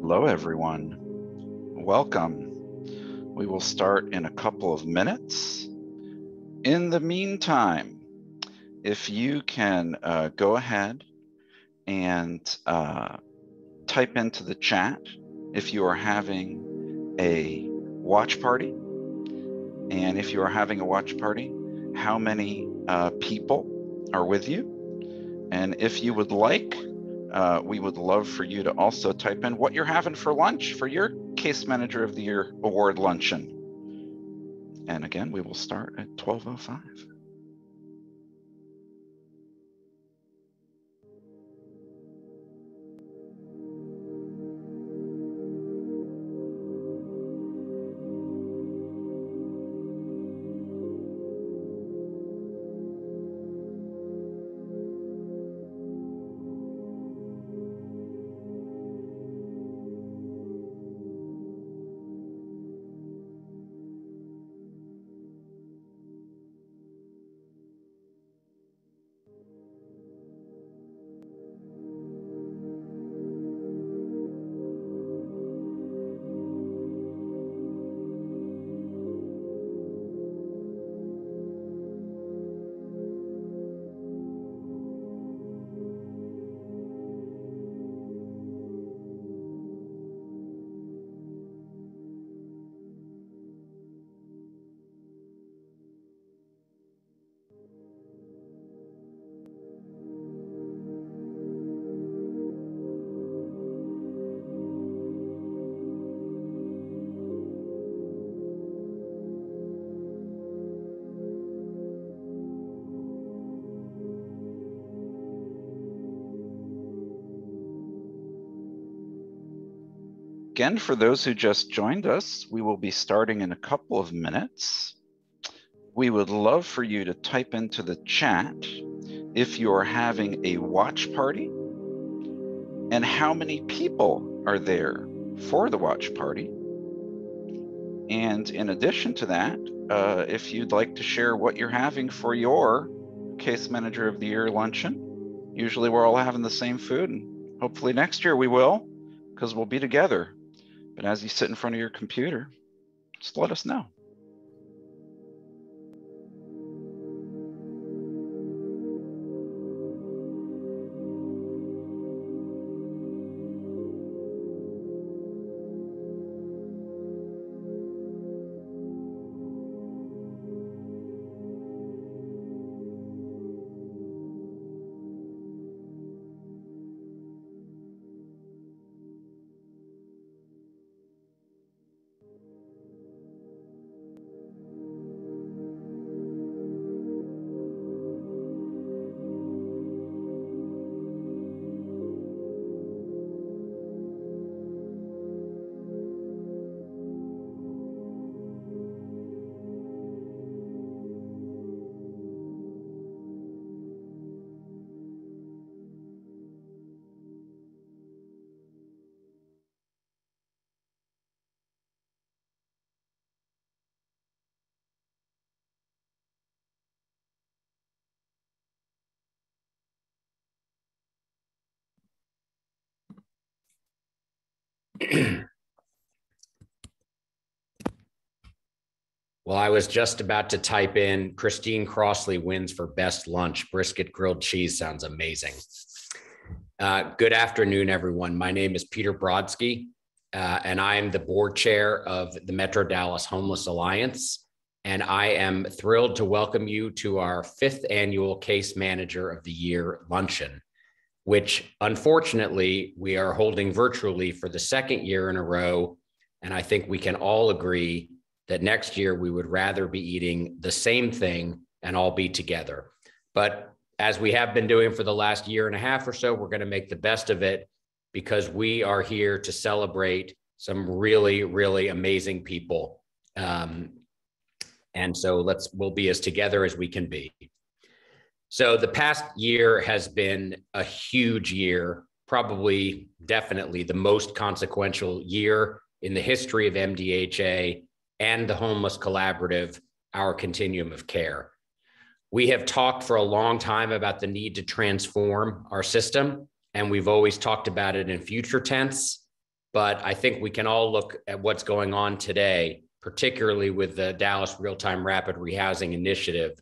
Hello, everyone. Welcome. We will start in a couple of minutes. In the meantime, if you can go ahead and type into the chat if you are having a watch party, and if you are having a watch party, how many people are with you. And if you would like, we would love for you to also type in what you're having for lunch for your Case Manager of the Year Award Luncheon. And again, we will start at 12:05. Again, for those who just joined us, we will be starting in a couple of minutes. We would love for you to type into the chat if you are having a watch party and how many people are there for the watch party. And in addition to that, if you'd like to share what you're having for your Case Manager of the Year luncheon. Usually we're all having the same food, and hopefully next year we will, because we'll be together. But as you sit in front of your computer, just let us know. Well, I was just about to type in Christine Crossley wins for best lunch. Brisket grilled cheese sounds amazing. Good afternoon, everyone. My name is Peter Brodsky, and I am the board chair of the Metro Dallas Homeless Alliance. And I am thrilled to welcome you to our 5th annual Case Manager of the Year luncheon, which unfortunately we are holding virtually for the 2nd year in a row. And I think we can all agree that next year we would rather be eating the same thing and all be together. But as we have been doing for the last year and a half or so, we're going to make the best of it because we are here to celebrate some really, really amazing people. And so we'll be as together as we can be. So the past year has been a huge year, probably definitely the most consequential year in the history of MDHA and the Homeless Collaborative, our continuum of care. We have talked for a long time about the need to transform our system, and we've always talked about it in future tense. but I think we can all look at what's going on today, particularly with the Dallas Real-Time Rapid Rehousing Initiative,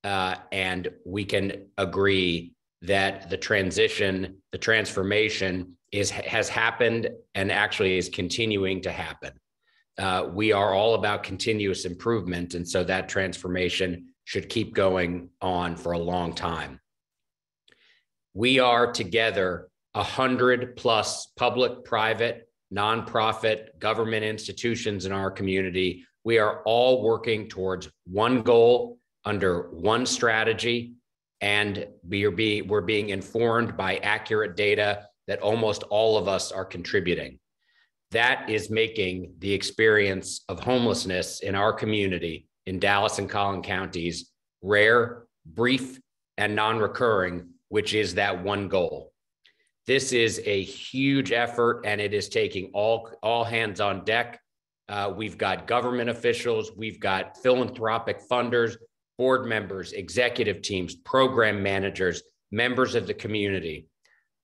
and we can agree that the transformation has happened and actually is continuing to happen. We are all about continuous improvement, and so that transformation should keep going on for a long time. We are together 100 plus public, private, nonprofit, government institutions in our community. We are all working towards one goal under one strategy, and we're being informed by accurate data that almost all of us are contributing. That is making the experience of homelessness in our community in Dallas and Collin counties rare, brief, and non-recurring, which is that one goal. This is a huge effort, and it is taking all hands on deck. We've got government officials, we've got philanthropic funders, board members, executive teams, program managers, members of the community.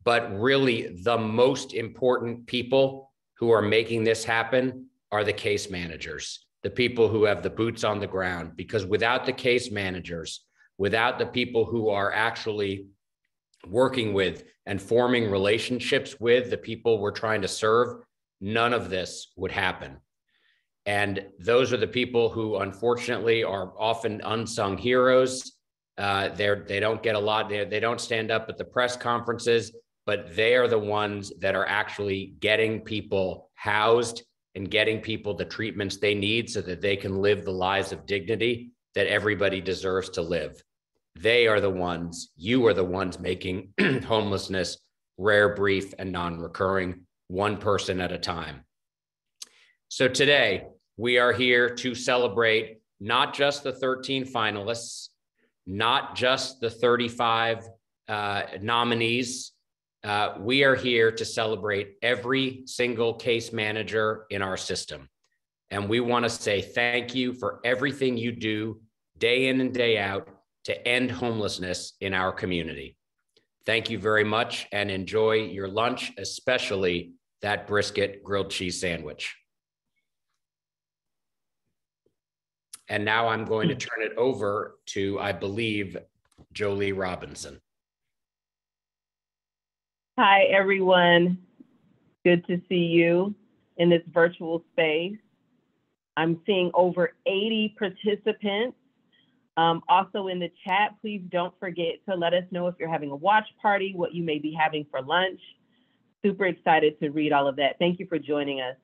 But really, the most important people who are making this happen are the case managers, the people who have the boots on the ground, because without the case managers, without the people who are actually working with and forming relationships with the people we're trying to serve, none of this would happen. And those are the people who, unfortunately, are often unsung heroes. They don't get a lot, they don't stand up at the press conferences, but they are the ones that are actually getting people housed and getting people the treatments they need so that they can live the lives of dignity that everybody deserves to live. They are the ones, you are the ones making homelessness rare, brief, and non-recurring, one person at a time. So today, we are here to celebrate not just the 13 finalists, not just the 35 nominees. We are here to celebrate every single case manager in our system. And we want to say thank you for everything you do day in and day out to end homelessness in our community. Thank you very much, and enjoy your lunch, especially that brisket grilled cheese sandwich. And now I'm going to turn it over to, I believe, Jolie Robinson. Hi, everyone. Good to see you in this virtual space. I'm seeing over 80 participants. Also in the chat, please don't forget to let us know if you're having a watch party, what you may be having for lunch. Super excited to read all of that. Thank you for joining us.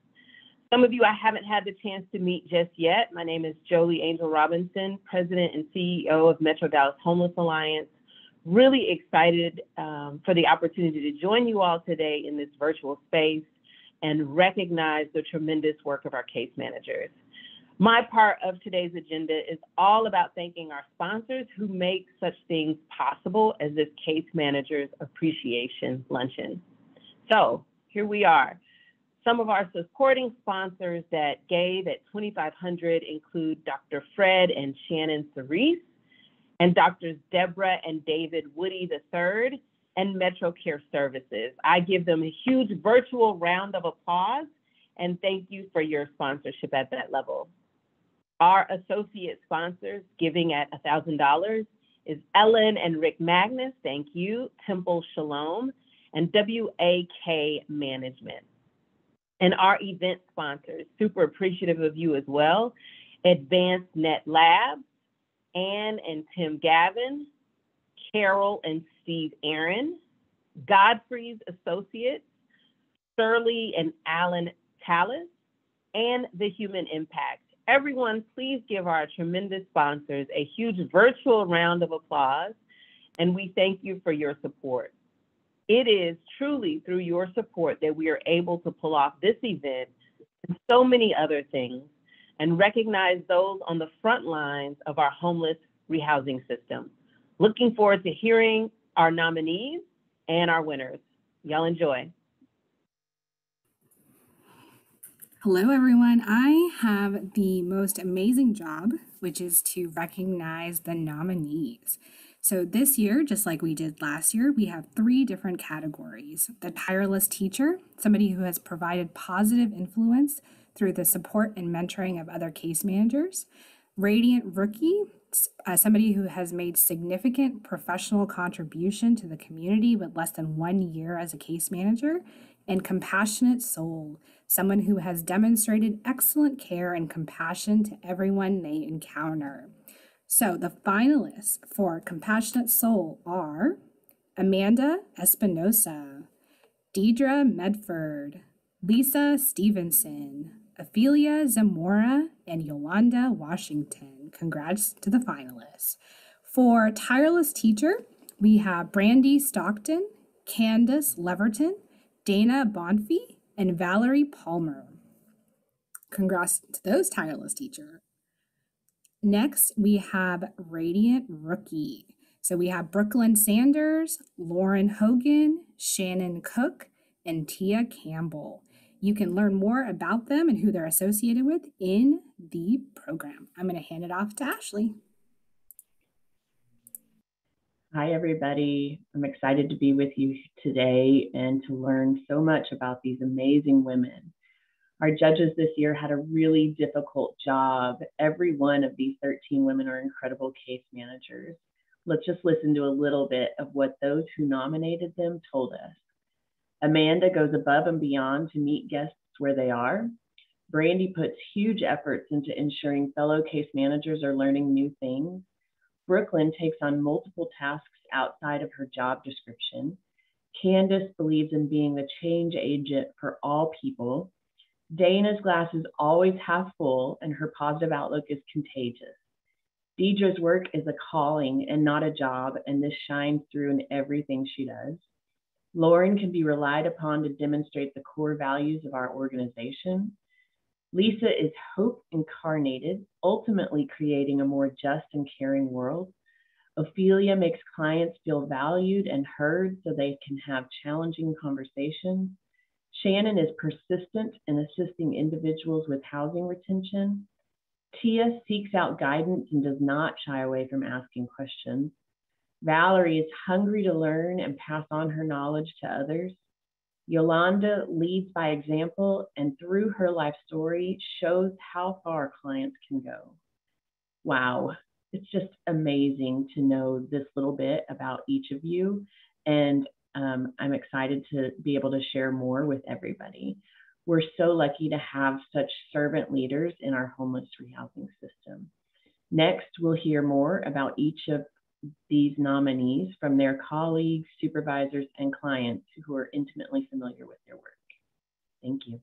Some of you I haven't had the chance to meet just yet. My name is Jolie Angel Robinson, President and CEO of Metro Dallas Homeless Alliance. Really excited for the opportunity to join you all today in this virtual space and recognize the tremendous work of our case managers. My part of today's agenda is all about thanking our sponsors who make such things possible as this Case Managers Appreciation Luncheon. So here we are. Some of our supporting sponsors that gave at $2,500 include Dr. Fred and Shannon Cerise, and Drs. Deborah and David Woody III, and Metro Care Services. I give them a huge virtual round of applause and thank you for your sponsorship at that level. Our associate sponsors giving at $1,000 is Ellen and Rick Magnus, thank you, Temple Shalom, and WAK Management. And our event sponsors, super appreciative of you as well, Advanced Net Labs, Ann and Tim Gavin, Carol and Steve Aaron, Godfrey's Associates, Shirley and Alan Tallis, and The Human Impact. Everyone, please give our tremendous sponsors a huge virtual round of applause, and we thank you for your support. It is truly through your support that we are able to pull off this event and so many other things, and recognize those on the front lines of our homeless rehousing system. Looking forward to hearing our nominees and our winners. Y'all enjoy. Hello, everyone. I have the most amazing job, which is to recognize the nominees. So this year, just like we did last year, we have 3 different categories. The Tireless Teacher, somebody who has provided positive influence through the support and mentoring of other case managers. Radiant Rookie, somebody who has made significant professional contribution to the community with less than 1 year as a case manager. And Compassionate Soul, someone who has demonstrated excellent care and compassion to everyone they encounter. So the finalists for Compassionate Soul are Amanda Espinosa, Deidre Medford, Lisa Stevenson, Ophelia Zamora, and Yolanda Washington. Congrats to the finalists. For Tireless Teacher, we have Brandy Stockton, Candace Leverton, Dana Bonfie, and Valerie Palmer. Congrats to those Tireless Teachers. Next, we have Radiant Rookie. So we have Brooklyn Sanders, Lauren Hogan, Shannon Cook, and Tia Campbell. You can learn more about them and who they're associated with in the program. I'm going to hand it off to Ashley. Hi, everybody. I'm excited to be with you today and to learn so much about these amazing women. Our judges this year had a really difficult job. Every one of these 13 women are incredible case managers. Let's just listen to a little bit of what those who nominated them told us. Amanda goes above and beyond to meet guests where they are. Brandy puts huge efforts into ensuring fellow case managers are learning new things. Brooklyn takes on multiple tasks outside of her job description. Candace believes in being the change agent for all people. Dana's glass is always half full, and her positive outlook is contagious. Deidre's work is a calling and not a job, and this shines through in everything she does. Lauren can be relied upon to demonstrate the core values of our organization. Lisa is hope incarnated, ultimately creating a more just and caring world. Ophelia makes clients feel valued and heard so they can have challenging conversations. Shannon is persistent in assisting individuals with housing retention. Tia seeks out guidance and does not shy away from asking questions. Valerie is hungry to learn and pass on her knowledge to others. Yolanda leads by example and through her life story shows how far clients can go. Wow, it's just amazing to know this little bit about each of you. And I'm excited to be able to share more with everybody. We're so lucky to have such servant leaders in our homeless rehousing system. Next, we'll hear more about each of these nominees from their colleagues, supervisors, and clients who are intimately familiar with their work. Thank you.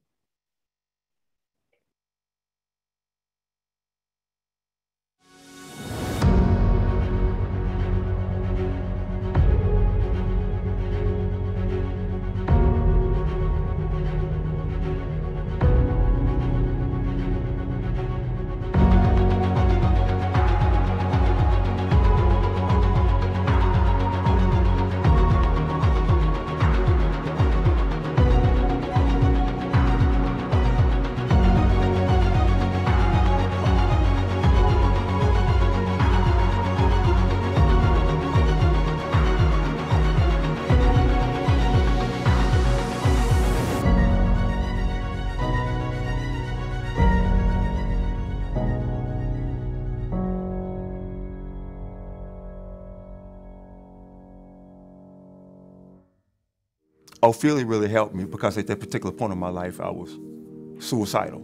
Ophelia really helped me because at that particular point in my life, I was suicidal.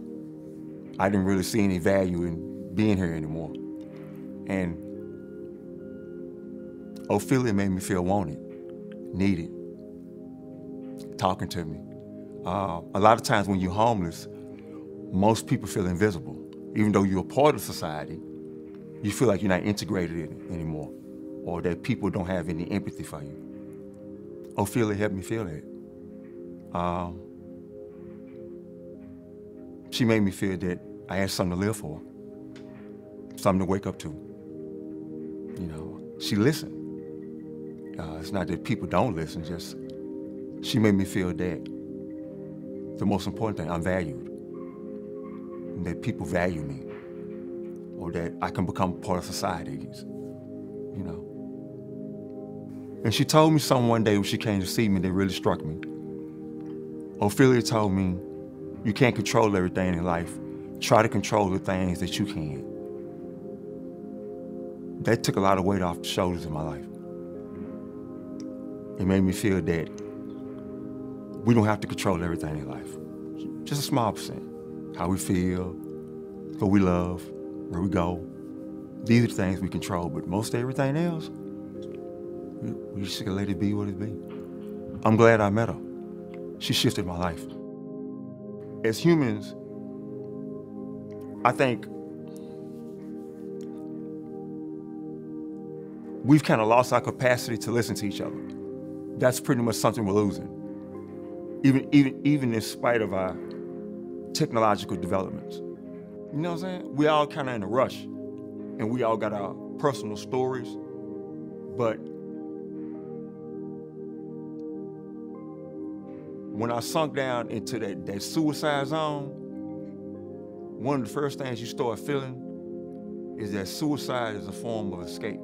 I didn't really see any value in being here anymore. And Ophelia made me feel wanted, needed, talking to me. A lot of times when you're homeless, most people feel invisible. Even though you're a part of society, you feel like you're not integrated in it anymore, or that people don't have any empathy for you. Ophelia helped me feel that. She made me feel that I had something to live for, something to wake up to. You know, she listened. It's not that people don't listen, just she made me feel that the most important thing, I'm valued, and that people value me, or that I can become part of society, you know. And she told me something one day when she came to see me that really struck me. Ophelia told me, you can't control everything in life. Try to control the things that you can. That took a lot of weight off the shoulders of my life. It made me feel that we don't have to control everything in life. Just a small percent. How we feel, who we love, where we go. These are the things we control, but most everything else, we just gotta let it be what it be. I'm glad I met her. She shifted my life. As humans, I think we've kind of lost our capacity to listen to each other. That's pretty much something we're losing. Even in spite of our technological developments. You know what I'm saying? We all kind of in a rush, and we all got our personal stories, but when I sunk down into that suicide zone, one of the first things you start feeling is that suicide is a form of escape.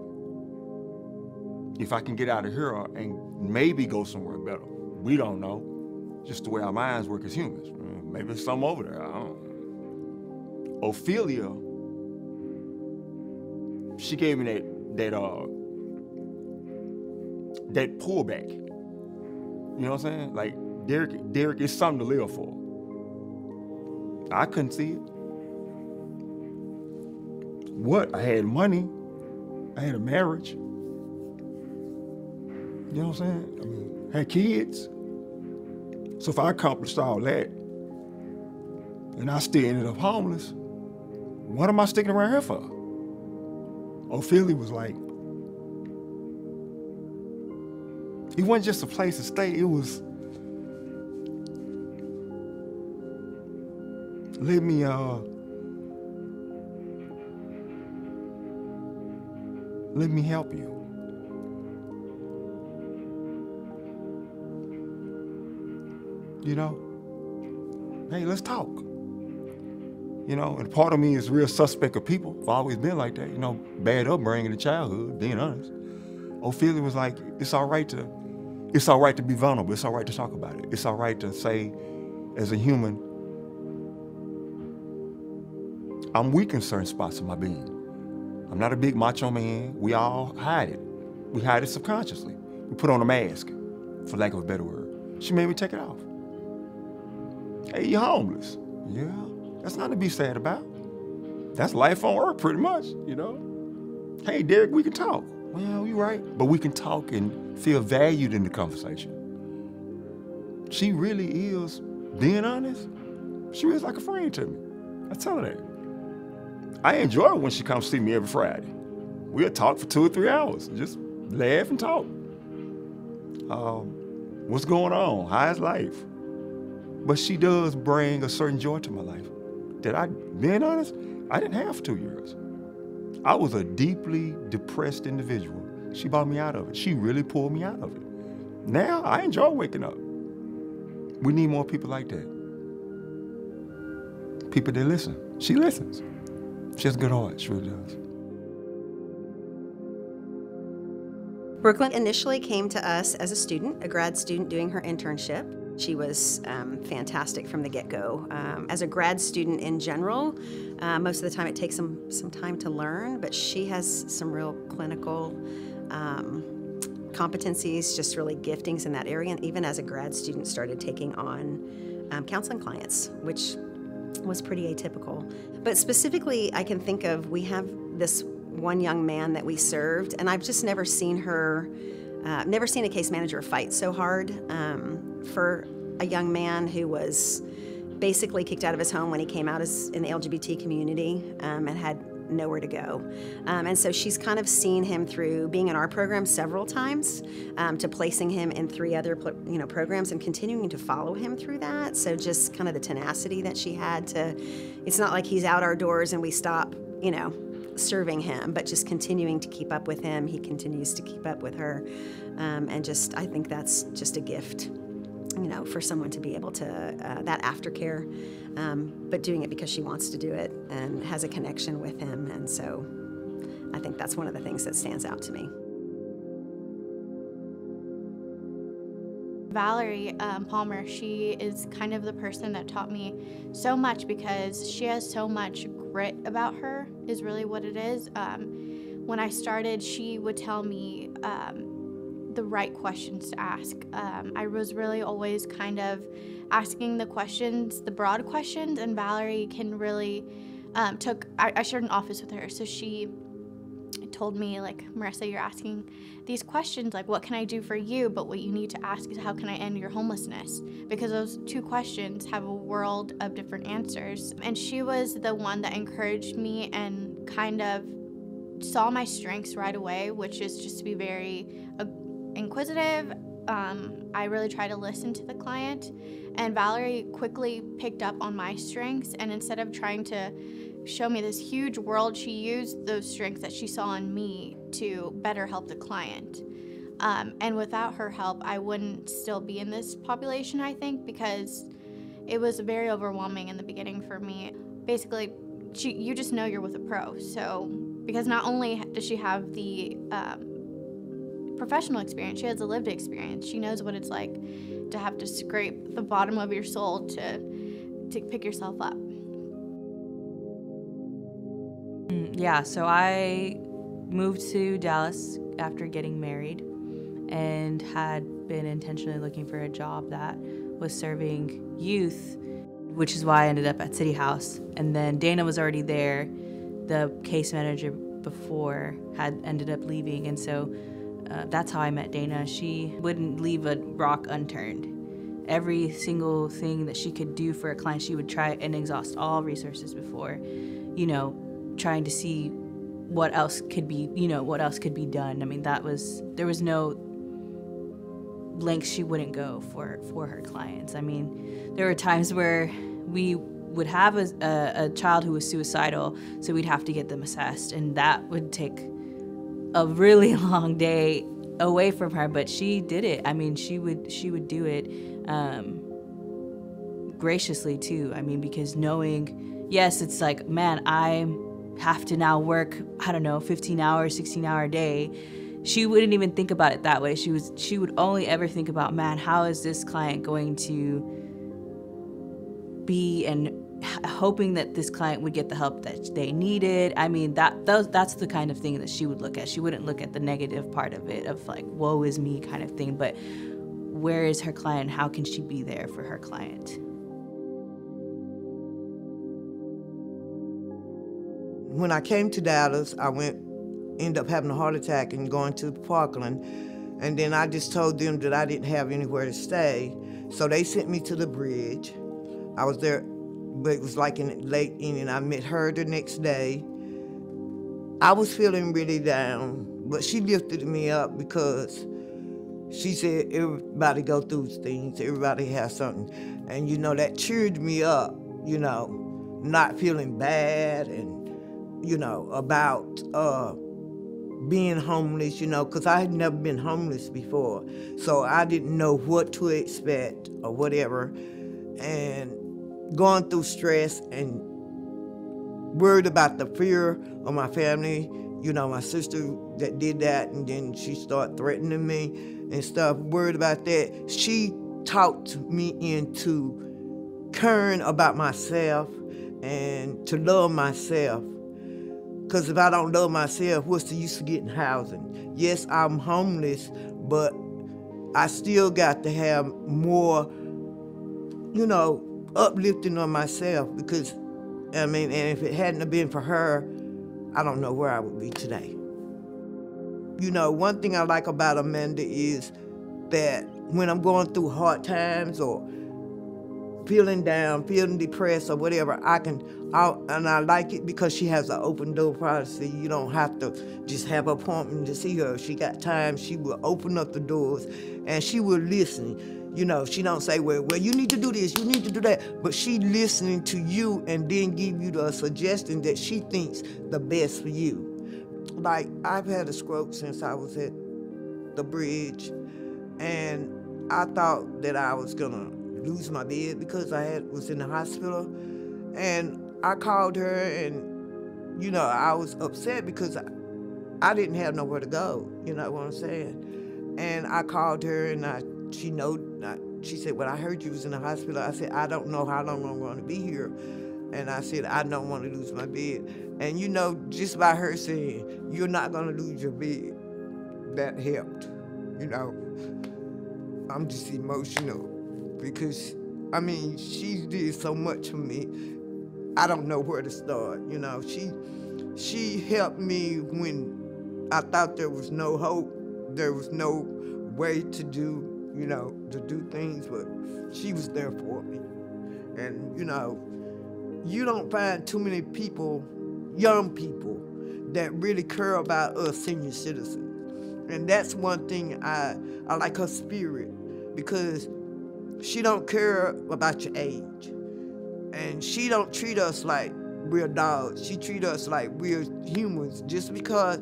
If I can get out of here and maybe go somewhere better, we don't know. Just the way our minds work as humans. Maybe there's something over there, I don't know. Ophelia, she gave me that pullback. You know what I'm saying? Like, Derek is something to live for. I couldn't see it. What? I had money. I had a marriage. You know what I'm saying? I mean, I had kids. So if I accomplished all that, and I still ended up homeless, what am I sticking around here for? Ophelia was like, it wasn't just a place to stay, it was, let me help you. You know, hey, let's talk. You know, and part of me is real suspect of people. I've always been like that, you know, bad upbringing in childhood, being honest. Ophelia was like, it's all right to be vulnerable. It's all right to talk about it. It's all right to say, as a human, I'm weak in certain spots of my being. I'm not a big macho man. We all hide it. We hide it subconsciously. We put on a mask, for lack of a better word. She made me take it off. Hey, you're homeless. Yeah, that's not to be sad about. That's life on earth, pretty much, you know? Hey, Derek, we can talk. Well, you're right. But we can talk and feel valued in the conversation. She really is, being honest, she is like a friend to me. I tell her that. I enjoy it when she comes see me every Friday. We'll talk for 2 or 3 hours, just laugh and talk. What's going on? How's life? But she does bring a certain joy to my life that being honest, I didn't have for 2 years. I was a deeply depressed individual. She brought me out of it. She really pulled me out of it. Now, I enjoy waking up. We need more people like that. People that listen. She listens. She has a good heart, she really does. Brooklyn initially came to us as a student, a grad student doing her internship. She was fantastic from the get-go. As a grad student in general, most of the time it takes some time to learn, but she has some real clinical competencies, just really giftings in that area, and even as a grad student started taking on counseling clients, which was pretty atypical. But specifically, I can think of, we have this one young man that we served, and I've just never seen her, never seen a case manager fight so hard for a young man who was basically kicked out of his home when he came out as in the LGBT community and had nowhere to go. And so she's kind of seen him through being in our program several times to placing him in 3 other programs and continuing to follow him through that. So just kind of the tenacity that she had to, it's not like he's out our doors and we stop, serving him, but just continuing to keep up with him. He continues to keep up with her. And just, I think that's just a gift, for someone to be able to, that aftercare, but doing it because she wants to do it and has a connection with him. And so I think that's one of the things that stands out to me. Valerie Palmer, she is kind of the person that taught me so much because she has so much grit about her, is really what it is. When I started, she would tell me the right questions to ask. I was really always kind of asking the questions, the broad questions, and Valerie can really I shared an office with her, so she told me, like, Marissa, you're asking these questions, like, what can I do for you? But what you need to ask is, how can I end your homelessness? Because those two questions have a world of different answers. And she was the one that encouraged me and kind of saw my strengths right away, which is just to be very inquisitive. I really try to listen to the client. And Valerie quickly picked up on my strengths, and instead of trying to show me this huge world, she used those strengths that she saw in me to better help the client. And without her help, I wouldn't still be in this population, I think, because it was very overwhelming in the beginning for me. Basically, you just know you're with a pro. So, because not only does she have the professional experience, she has a lived experience. She knows what it's like to have to scrape the bottom of your soul to pick yourself up. Yeah, so I moved to Dallas after getting married and had been intentionally looking for a job that was serving youth, which is why I ended up at City House. And then Dana was already there. The case manager before had ended up leaving, and so that's how I met Dana. She wouldn't leave a rock unturned. Every single thing that she could do for a client, she would try and exhaust all resources before, trying to see what else could be done. I mean, there was no lengths she wouldn't go for her clients. I mean, there were times where we would have a child who was suicidal, so we'd have to get them assessed, and that would take a really long day away from her, but she did it. I mean, she would do it graciously too. I mean, because knowing, yes, it's like, man, I have to now work, 15 hours, 16-hour day. She wouldn't even think about it that way. She would only ever think about, man, how is this client going to be, and hoping that this client would get the help that they needed. I mean, that's the kind of thing that she would look at. She wouldn't look at the negative part of it, of like, woe is me kind of thing, but where is her client? How can she be there for her client? When I came to Dallas, I ended up having a heart attack and going to Parkland. And then I just told them that I didn't have anywhere to stay. So they sent me to the bridge. I was there, but it was like in the late evening. I met her the next day. I was feeling really down, but she lifted me up because she said everybody go through things, everybody has something. And that cheered me up, not feeling bad and, about being homeless, because I had never been homeless before. So I didn't know what to expect or whatever. And going through stress and worried about the fear of my family, my sister that did that, and then she started threatening me and stuff, worried about that. She talked me into caring about myself and to love myself. Because if I don't love myself, what's the use of getting housing? Yes, I'm homeless, but I still got to have more, uplifting on myself, because, and if it hadn't have been for her, I don't know where I would be today. One thing I like about Amanda is that when I'm going through hard times or feeling down, feeling depressed or whatever, and I like it because she has an open door policy. You don't have to just have an appointment to see her. If she got time, she will open up the doors and she will listen. She don't say, well, you need to do this, you need to do that, but she listening to you and then give you the suggestion that she thinks the best for you. Like, I've had a stroke since I was at the bridge, and I thought that I was gonna lose my bed because I was in the hospital. And I called her and, I was upset because I didn't have nowhere to go, you know what I'm saying? And I called her and I she said, "When I heard you was in the hospital," I said, "I don't know how long I'm going to be here." And I said, "I don't want to lose my bed." And just by her saying, "You're not going to lose your bed," that helped. I'm just emotional because, she did so much for me. I don't know where to start. She helped me when I thought there was no hope, there was no way to do things, but she was there for me. And, you don't find too many people, young people, that really care about us senior citizens. And that's one thing I like her spirit, because she don't care about your age. And she don't treat us like we're dogs. She treat us like we're humans. Just because,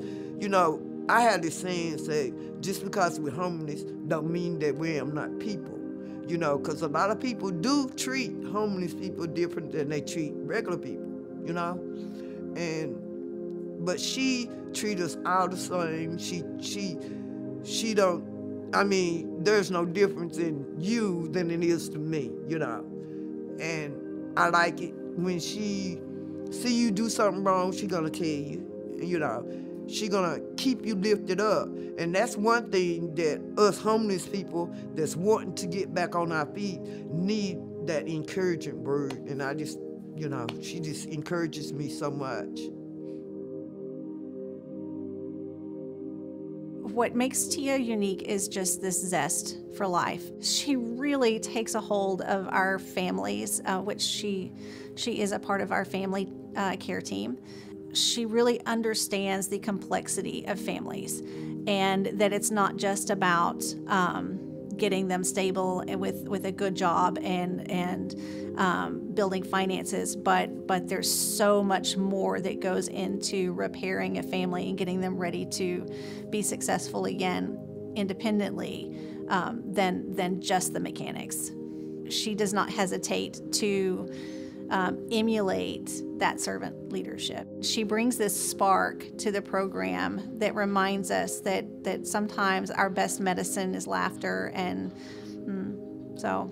I had this saying say, just because we're homeless don't mean that we are not people. Because a lot of people do treat homeless people different than they treat regular people, but she treats us all the same. She don't, there's no difference in you than it is to me, and I like it when she see you do something wrong, she gonna tell you, she gonna keep you lifted up. And that's one thing that us homeless people that's wanting to get back on our feet need, that encouraging word. And I just, she just encourages me so much. What makes Tia unique is just this zest for life. She really takes a hold of our families, which she is a part of our family care team. She really understands the complexity of families, and that it's not just about getting them stable and with a good job and building finances, but there's so much more that goes into repairing a family and getting them ready to be successful again independently than just the mechanics. She does not hesitate to emulate that servant leadership. She brings this spark to the program that reminds us that sometimes our best medicine is laughter. And so,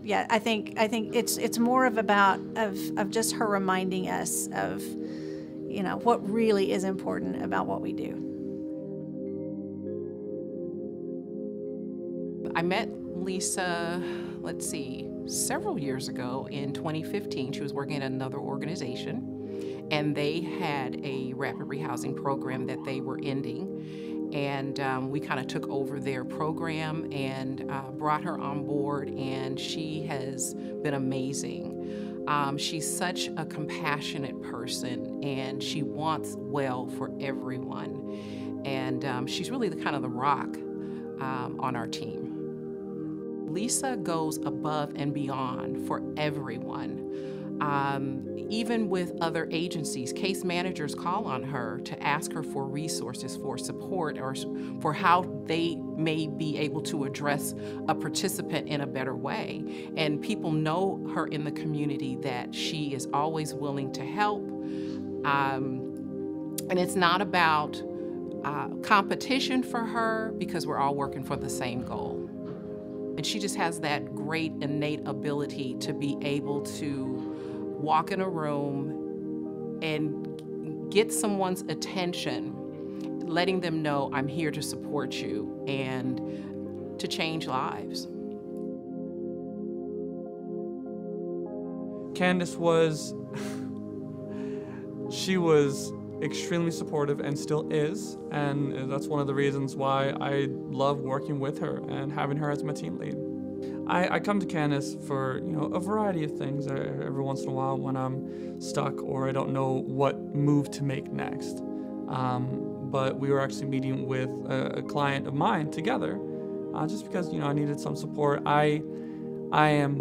yeah, I think it's more of just her reminding us of, what really is important about what we do. I met Lisa, several years ago in 2015. She was working at another organization, and they had a rapid rehousing program that they were ending. And we kind of took over their program and brought her on board, and she has been amazing. She's such a compassionate person, and she wants well for everyone. And she's really the rock on our team. Lisa goes above and beyond for everyone. Even with other agencies, case managers call on her to ask her for resources, for support, or for how they may be able to address a participant in a better way. And people know her in the community that she is always willing to help. And it's not about competition for her, because we're all working for the same goal. And she just has that great innate ability to be able to walk in a room and get someone's attention, letting them know, I'm here to support you and to change lives. Candace she was extremely supportive and still is, and that's one of the reasons why I love working with her and having her as my team lead. I come to Candace for a variety of things every once in a while when I'm stuck or I don't know what move to make next. But we were actually meeting with a client of mine together, just because I needed some support. I am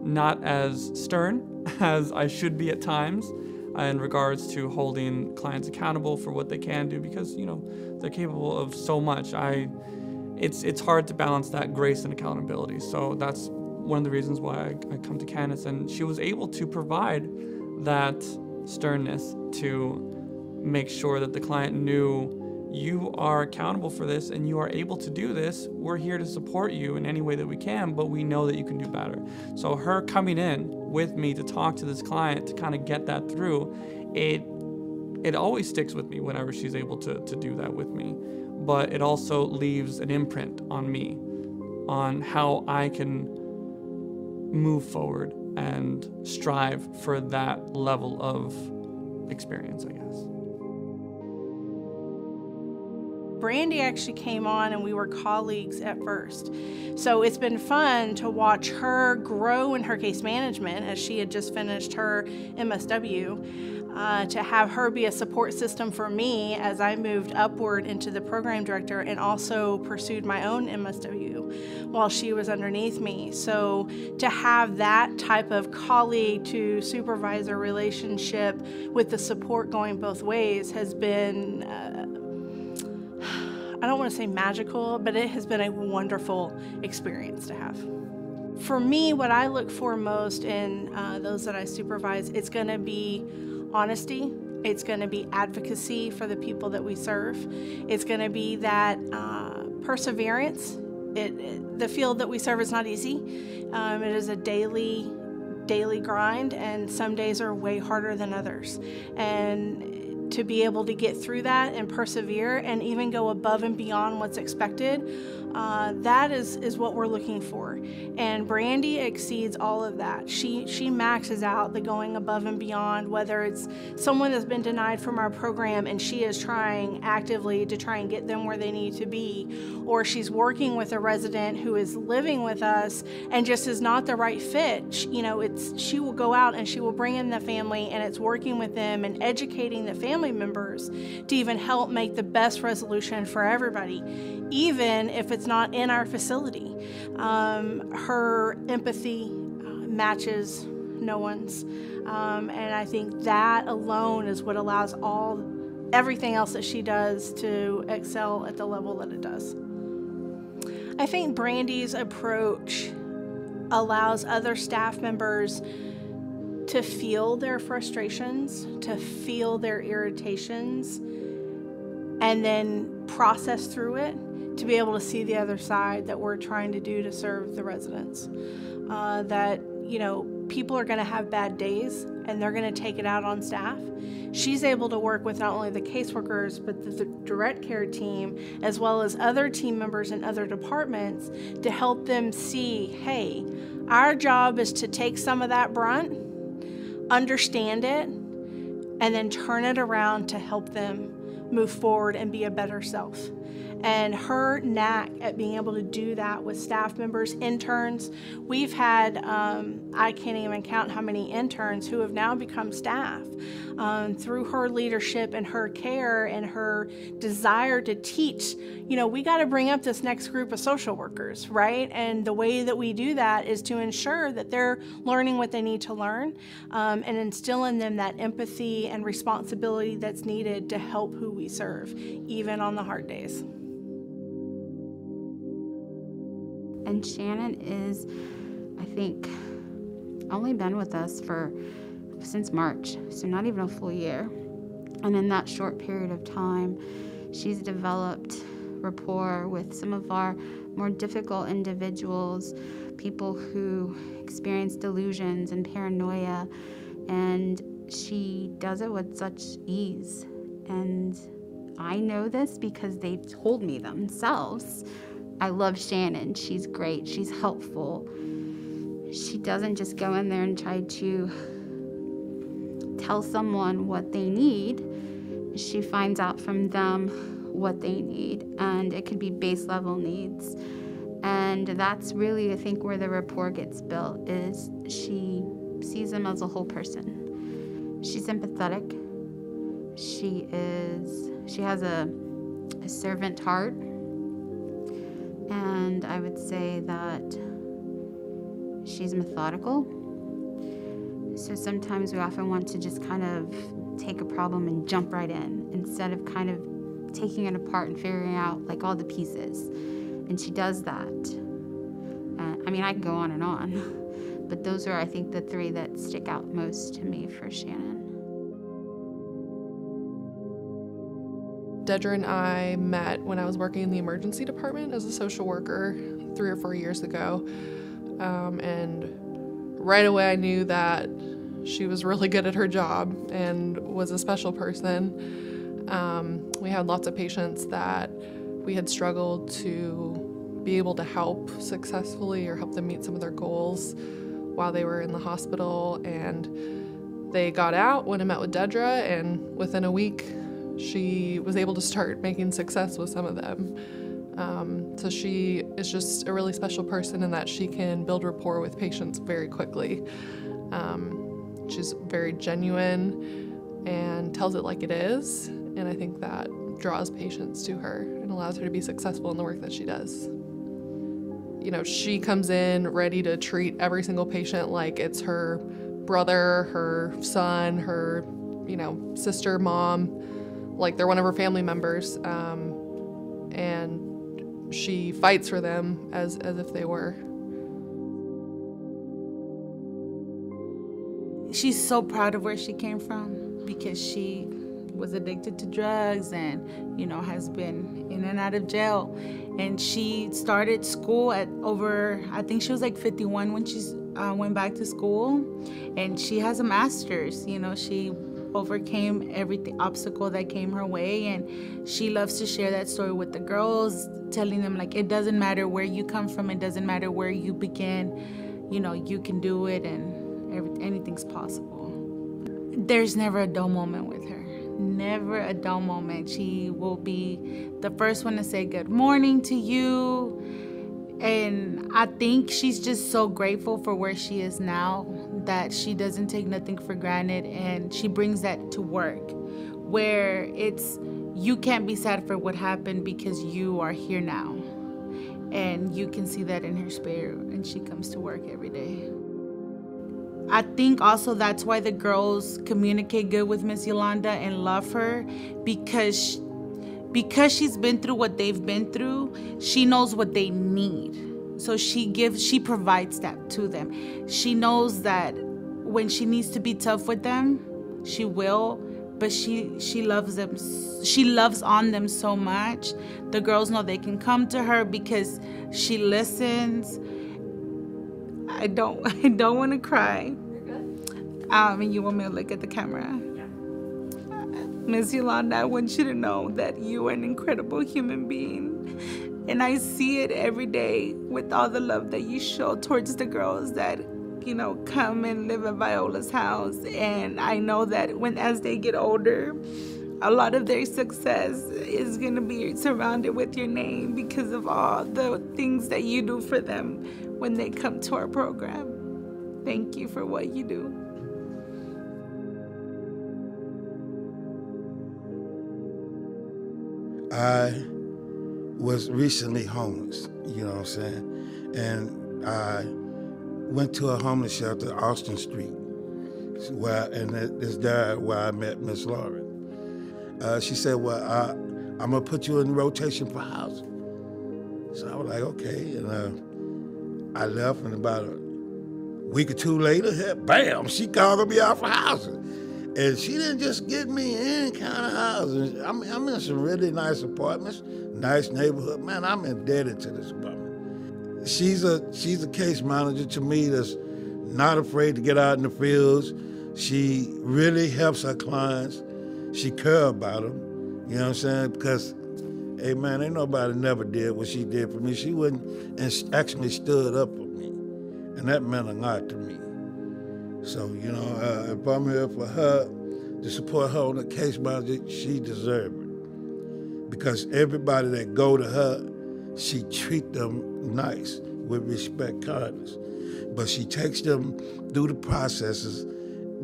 not as stern as I should be at times in regards to holding clients accountable for what they can do, because they're capable of so much. It's hard to balance that grace and accountability. So that's one of the reasons why I come to Candace, and she was able to provide that sternness to make sure that the client knew you are accountable for this and you are able to do this. We're here to support you in any way that we can, but we know that you can do better. So her coming in with me to talk to this client to kind of get that through, it always sticks with me whenever she's able to do that with me. But it also leaves an imprint on me, on how I can move forward and strive for that level of experience, I guess. Brandy actually came on and we were colleagues at first. So it's been fun to watch her grow in her case management as she had just finished her MSW, to have her be a support system for me as I moved upward into the program director and also pursued my own MSW while she was underneath me. So to have that type of colleague to supervisor relationship with the support going both ways has been I don't want to say magical, but it has been a wonderful experience to have. For me, what I look for most in those that I supervise, it's going to be honesty. It's going to be advocacy for the people that we serve. It's going to be that perseverance. The field that we serve is not easy. It is a daily grind, and some days are way harder than others. And to be able to get through that and persevere and even go above and beyond what's expected, that is what we're looking for. And Brandy exceeds all of that. She maxes out the going above and beyond, whether it's someone that's been denied from our program and she is trying actively to try and get them where they need to be, or she's working with a resident who is living with us and just is not the right fit. She will go out and she will bring in the family, and it's working with them and educating the family members to even help make the best resolution for everybody, even if it's not in our facility. Her empathy matches no one's, and I think that alone is what allows everything else that she does to excel at the level that it does. I think Brandy's approach allows other staff members to feel their frustrations, to feel their irritations, and then process through it to be able to see the other side that we're trying to do to serve the residents. That, people are going to have bad days and they're going to take it out on staff. She's able to work with not only the caseworkers, but the direct care team, as well as other team members in other departments to help them see, hey, our job is to take some of that brunt, understand it, and then turn it around to help them move forward and be a better self. And her knack at being able to do that with staff members, interns, we've had, I can't even count how many interns who have now become staff through her leadership and her care and her desire to teach. We got to bring up this next group of social workers, right? And the way that we do that is to ensure that they're learning what they need to learn and instill in them that empathy and responsibility that's needed to help who we serve, even on the hard days. And Shannon is, I think, only been with us since March, so not even a full year. And in that short period of time, she's developed rapport with some of our more difficult individuals, people who experience delusions and paranoia, and she does it with such ease. And I know this because they've told me themselves. I love Shannon. She's great. She's helpful. She doesn't just go in there and try to tell someone what they need. She finds out from them what they need, and it could be base level needs. And that's really, I think, where the rapport gets built, is she sees them as a whole person. She's empathetic. She has a servant heart. And I would say that she's methodical. So sometimes we often want to just kind of take a problem and jump right in instead of kind of taking it apart and figuring out like all the pieces. And she does that. I can go on and on, but those are, I think, the three that stick out most to me for Shannon. Dedra and I met when I was working in the emergency department as a social worker 3 or 4 years ago. And right away I knew that she was really good at her job and was a special person. We had lots of patients that we had struggled to be able to help successfully or help them meet some of their goals while they were in the hospital. And they got out when I met with Dedra, and within a week she was able to start making success with some of them. So she is just a really special person in that she can build rapport with patients very quickly. She's very genuine and tells it like it is, and I think that draws patients to her and allows her to be successful in the work that she does. You know, she comes in ready to treat every single patient like it's her brother, her son, her, sister, mom, like they're one of her family members, and she fights for them as if they were. She's so proud of where she came from because she was addicted to drugs and, has been in and out of jail. And she started school at I think she was like 51 when she went back to school. And she has a master's, she overcame every obstacle that came her way. And she loves to share that story with the girls, telling them like, it doesn't matter where you come from. It doesn't matter where you begin. You can do it and anything's possible. There's never a dull moment with her. Never a dull moment. She will be the first one to say good morning to you. And I think she's just so grateful for where she is now that she doesn't take nothing for granted, and she brings that to work where you can't be sad for what happened because you are here now. And you can see that in her spirit, and she comes to work every day. I think also that's why the girls communicate good with Miss Yolanda and love her, because she's been through what they've been through. She knows what they need, so she provides that to them. She knows that when she needs to be tough with them, she will, but she loves them. She loves on them so much. The girls know they can come to her because she listens. I don't want to cry. And you want me to look at the camera? Yeah. Miss Yolanda, I want you to know that you are an incredible human being. And I see it every day with all the love that you show towards the girls that, come and live at Viola's house. And I know that as they get older, a lot of their success is going to be surrounded with your name because of all the things that you do for them when they come to our program. Thank you for what you do. I was recently homeless, you know what I'm saying? And I went to a homeless shelter, Austin Street, and it's there where I met Miss Lauren. She said, well, I'm gonna put you in rotation for housing. So I was like, okay, and I left, and about a week or two later, bam, she called me out for housing. And she didn't just get me any kind of housing. I'm in some really nice apartments, nice neighborhood. Man, I'm indebted to this woman. She's a case manager to me that's not afraid to get out in the fields. She really helps her clients. She cares about them, you know what I'm saying? Because, hey man, ain't nobody never did what she did for me. She wouldn't, and actually stood up for me. And that meant a lot to me. So, if I'm here for her, to support her on the case manager, she deserves it. Because everybody that go to her, she treat them nice, with respect, kindness. But she takes them through the processes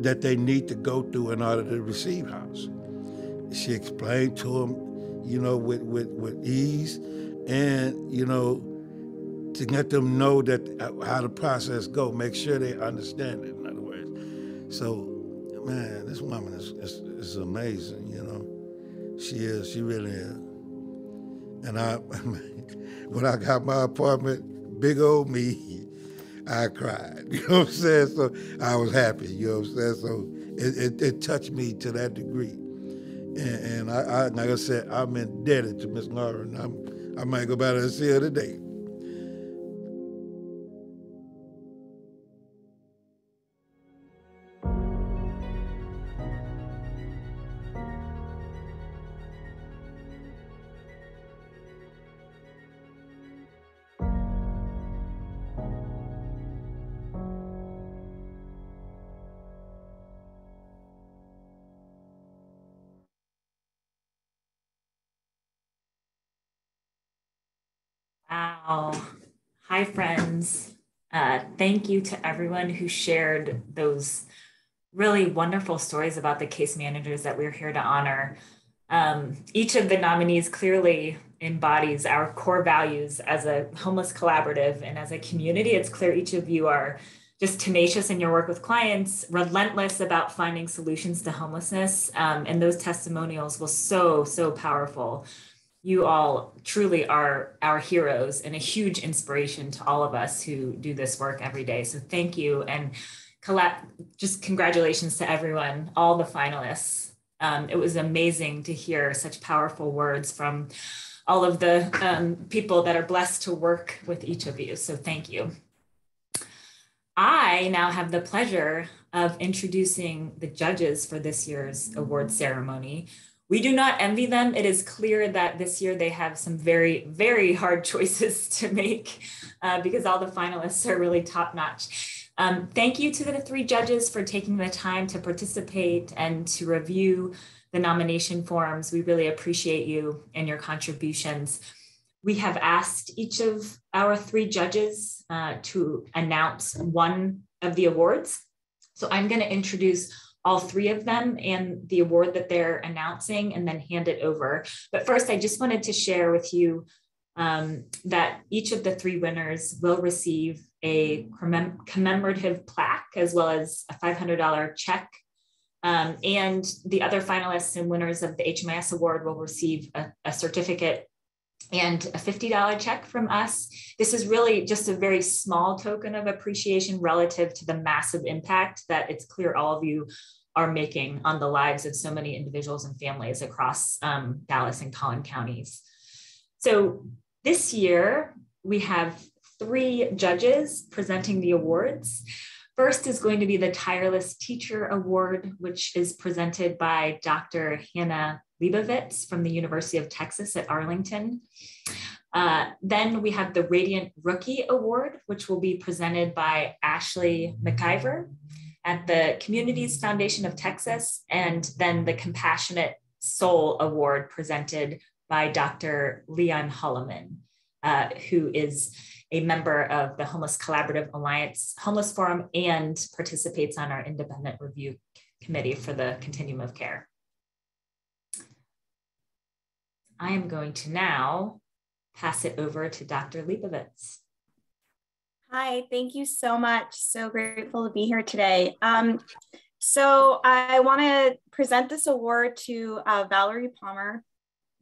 that they need to go through in order to receive housing. She explained to them, with ease, and, to let them know that how the process go, make sure they understand it, in other words. So, man, this woman is amazing, She is, she really is. And when I got my apartment, big old me, I cried, you know what I'm saying? So I was happy, you know what I'm saying? So it touched me to that degree. And I like I said, I'm indebted to Miss Laura, and I might go by there and see her today. Wow. Hi, friends. Thank you to everyone who shared those really wonderful stories about the case managers that we're here to honor. Each of the nominees clearly embodies our core values as a homeless collaborative and as a community. It's clear each of you are just tenacious in your work with clients, relentless about finding solutions to homelessness, and those testimonials were so powerful. You all truly are our heroes and a huge inspiration to all of us who do this work every day. So thank you, and just congratulations to everyone, all the finalists. It was amazing to hear such powerful words from all of the people that are blessed to work with each of you. So thank you. I now have the pleasure of introducing the judges for this year's award ceremony. We do not envy them. It is clear that this year they have some very hard choices to make because all the finalists are really top-notch. Thank you to the three judges for taking the time to participate and to review the nomination forms. We really appreciate you and your contributions. We have asked each of our three judges to announce one of the awards. So I'm going to introduce all three of them and the award that they're announcing and then hand it over. But first, I just wanted to share with you that each of the three winners will receive a commemorative plaque as well as a $500 check. And the other finalists and winners of the HMIS award will receive a certificate and a $50 check from us. This is really just a very small token of appreciation relative to the massive impact that it's clear all of you are making on the lives of so many individuals and families across Dallas and Collin counties. So this year, we have three judges presenting the awards. First is going to be the Tireless Teacher Award, which is presented by Dr. Hannah Leibovitz from the University of Texas at Arlington. Then we have the Radiant Rookie Award, which will be presented by Ashley McIver at the Communities Foundation of Texas, and then the Compassionate Soul Award presented by Dr. Leon Holloman, who is a member of the Homeless Collaborative Alliance Homeless Forum and participates on our independent review committee for the Continuum of Care. I am going to now pass it over to Dr. Leibovitz. Hi, thank you so much. So grateful to be here today. So I want to present this award to Valerie Palmer.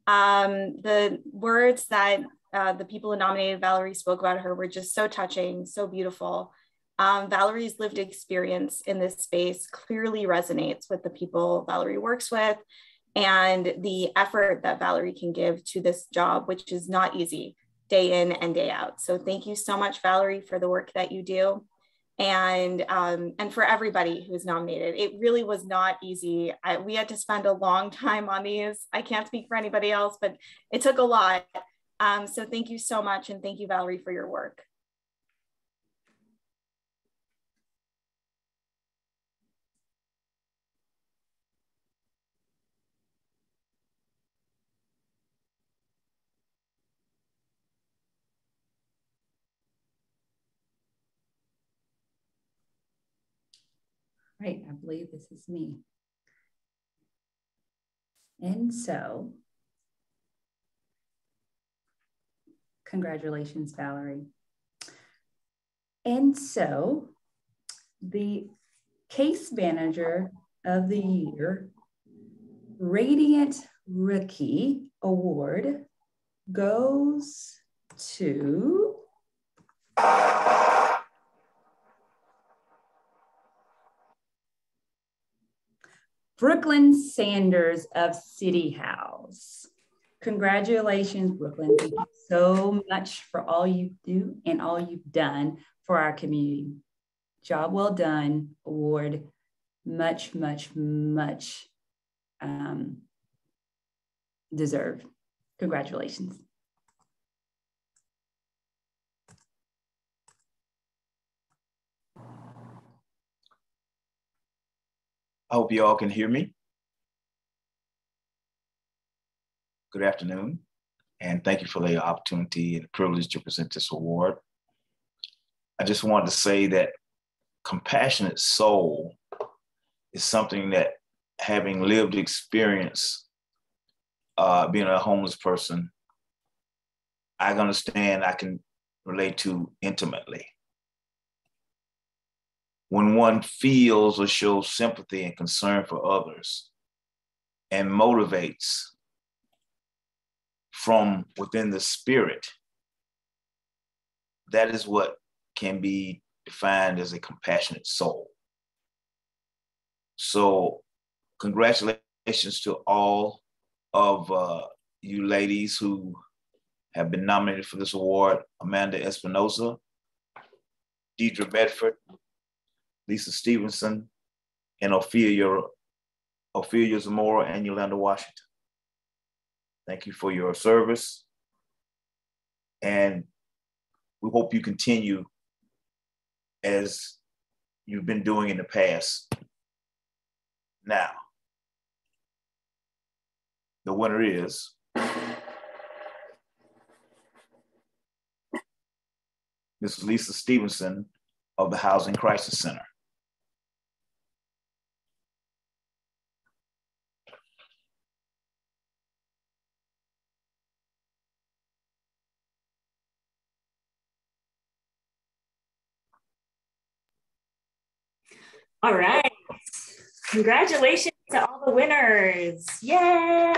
The words that the people who nominated Valerie spoke about her were just so touching, so beautiful. Valerie's lived experience in this space clearly resonates with the people Valerie works with and the effort that Valerie can give to this job, which is not easy day in and day out. So thank you so much, Valerie, for the work that you do. And for everybody who's nominated. It really was not easy. We had to spend a long time on these. I can't speak for anybody else, but it took a lot. So thank you so much. And thank you, Valerie, for your work. Right, I believe this is me. And so, congratulations, Valerie. And so, the Case Manager of the Year Radiant Rookie Award goes to Brooklyn Sanders of City House. Congratulations, Brooklyn. Thank you so much for all you do and all you've done for our community. Job well done, award, much, much, much deserved. Congratulations. I hope you all can hear me. Good afternoon, and thank you for the opportunity and privilege to present this award. I just wanted to say that compassionate soul is something that, having lived experience being a homeless person, I understand, I can relate to intimately. When one feels or shows sympathy and concern for others and motivates from within the spirit, that is what can be defined as a compassionate soul. So congratulations to all of you ladies who have been nominated for this award: Amanda Espinosa, Deidre Bedford, Lisa Stevenson, and Ophelia Zamora and Yolanda Washington. Thank you for your service. And we hope you continue as you've been doing in the past. Now, the winner is Mrs. Lisa Stevenson of the Housing Crisis Center. All right. Congratulations to all the winners. Yay!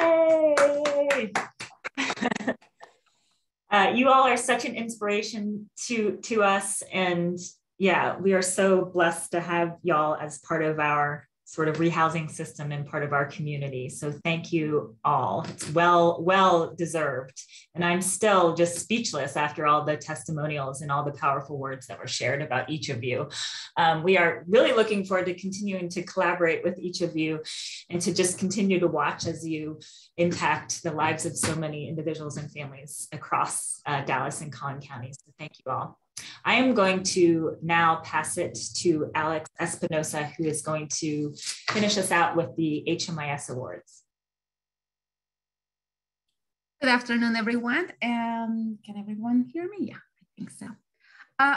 You all are such an inspiration to us. And yeah, we are so blessed to have y'all as part of our sort of rehousing system and part of our community. So thank you all. It's well deserved. And I'm still just speechless after all the testimonials and all the powerful words that were shared about each of you. We are really looking forward to continuing to collaborate with each of you and to just continue to watch as you impact the lives of so many individuals and families across Dallas and Collin counties. So thank you all. I am going to now pass it to Alex Espinosa, who is going to finish us out with the HMIS Awards. Good afternoon, everyone. Can everyone hear me? Yeah, I think so.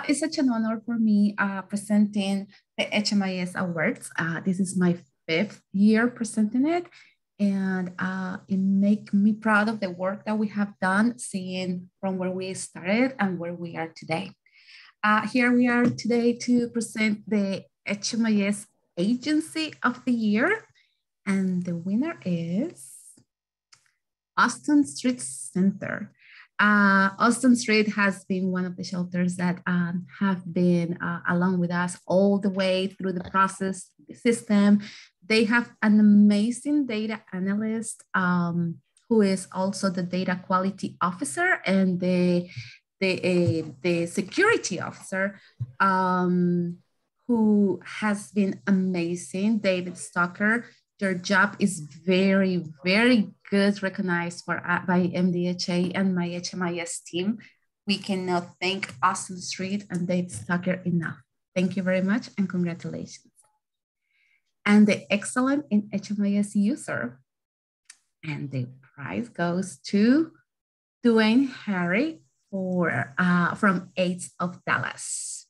It's such an honor for me presenting the HMIS Awards. This is my 5th year presenting it, and it makes me proud of the work that we have done, seeing from where we started and where we are today. Here we are today to present the HMIS Agency of the Year, and the winner is Austin Street Center. Austin Street has been one of the shelters that have been along with us all the way through the process, the system. They have an amazing data analyst who is also the data quality officer and the security officer who has been amazing, David Stocker. Your job is very, very good, recognized by MDHA and my HMIS team. We cannot thank Austin Street and David Stocker enough. Thank you very much and congratulations. And the excellent in HMIS user. And the prize goes to Dwayne Harry from 8th of Dallas.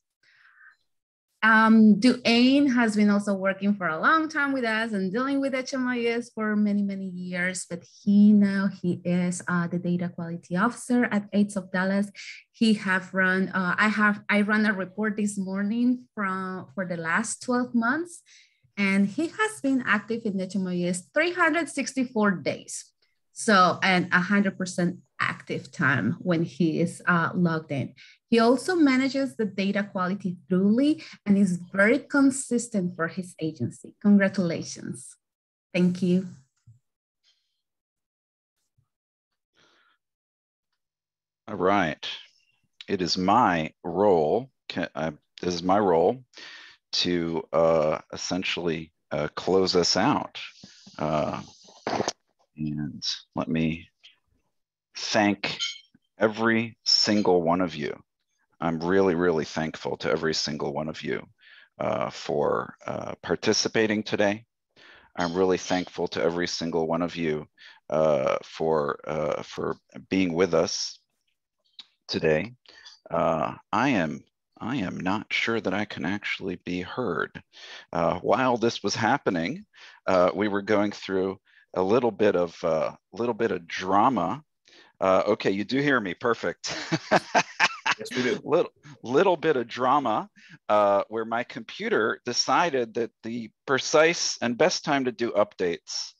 Dwayne has been also working for a long time with us and dealing with HMIS for many, many years, but he is the data quality officer at 8th of Dallas. He have run, I ran a report this morning for the last 12 months, and he has been active in HMIS 364 days. So, and 100% active time when he is logged in. He also manages the data quality thoroughly and is very consistent for his agency. Congratulations. Thank you. All right. It is my role. This is my role to essentially close us out. And let me thank every single one of you. I'm really, really thankful to every single one of you for participating today. I'm really thankful to every single one of you for being with us today. I am not sure that I can actually be heard. While this was happening, we were going through a little bit of drama. Okay, you do hear me. Perfect. Yes, we do. Little bit of drama where my computer decided that the precise and best time to do updates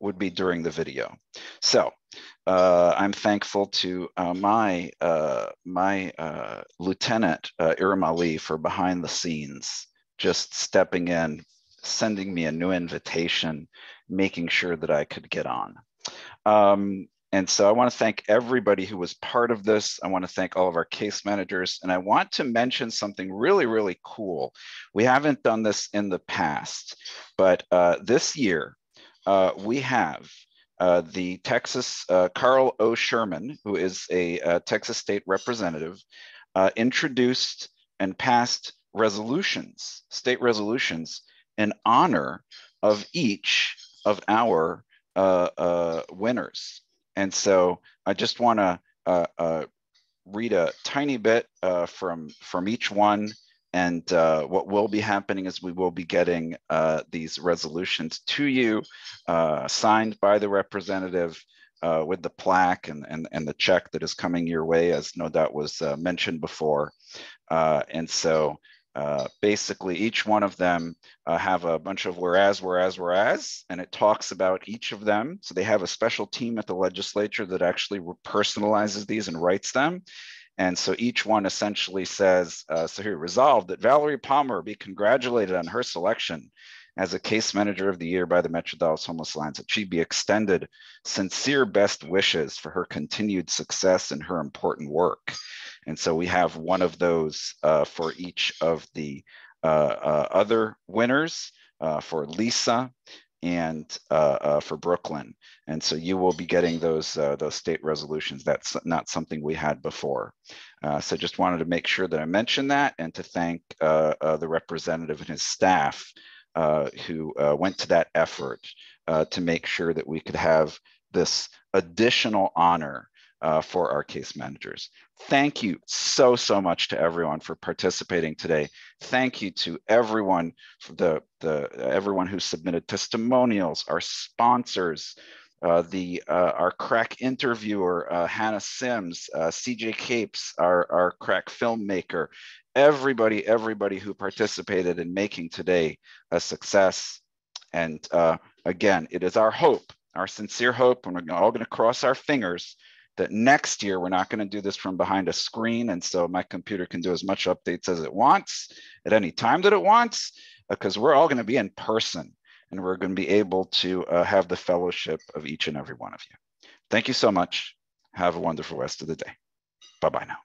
would be during the video. So I'm thankful to my Lieutenant Iram Ali for behind the scenes, just stepping in, sending me a new invitation, making sure that I could get on. And so I want to thank everybody who was part of this. I want to thank all of our case managers. And I want to mention something really, really cool. We haven't done this in the past, but this year we have the Texas, Carl O. Sherman, who is a Texas state representative, introduced and passed resolutions, state resolutions, in honor of each of our winners. And so I just want to read a tiny bit from each one. And what will be happening is we will be getting these resolutions to you, signed by the representative with the plaque and the check that is coming your way, as no doubt was mentioned before. And so basically each one of them have a bunch of whereas, and it talks about each of them. So they have a special team at the legislature that actually personalizes these and writes them. And so each one essentially says, so here, resolved that Valerie Palmer be congratulated on her selection as a case manager of the year by the Metro Dallas Homeless Alliance, that she be extended sincere best wishes for her continued success in her important work. And so we have one of those for each of the other winners, for Lisa and for Brooklyn. And so you will be getting those state resolutions. That's not something we had before. So just wanted to make sure that I mentioned that, and to thank the representative and his staff who went to that effort to make sure that we could have this additional honor for our case managers. Thank you so much to everyone for participating today. Thank you to everyone, for everyone who submitted testimonials, our sponsors, our crack interviewer, Hannah Sims, CJ Capes, our crack filmmaker, everybody who participated in making today a success. And again, it is our hope, our sincere hope, and we're all going to cross our fingers that next year we're not going to do this from behind a screen, and so my computer can do as much updates as it wants at any time that it wants, because we're all going to be in person, and we're going to be able to have the fellowship of each and every one of you. Thank you so much. Have a wonderful rest of the day. Bye-bye now.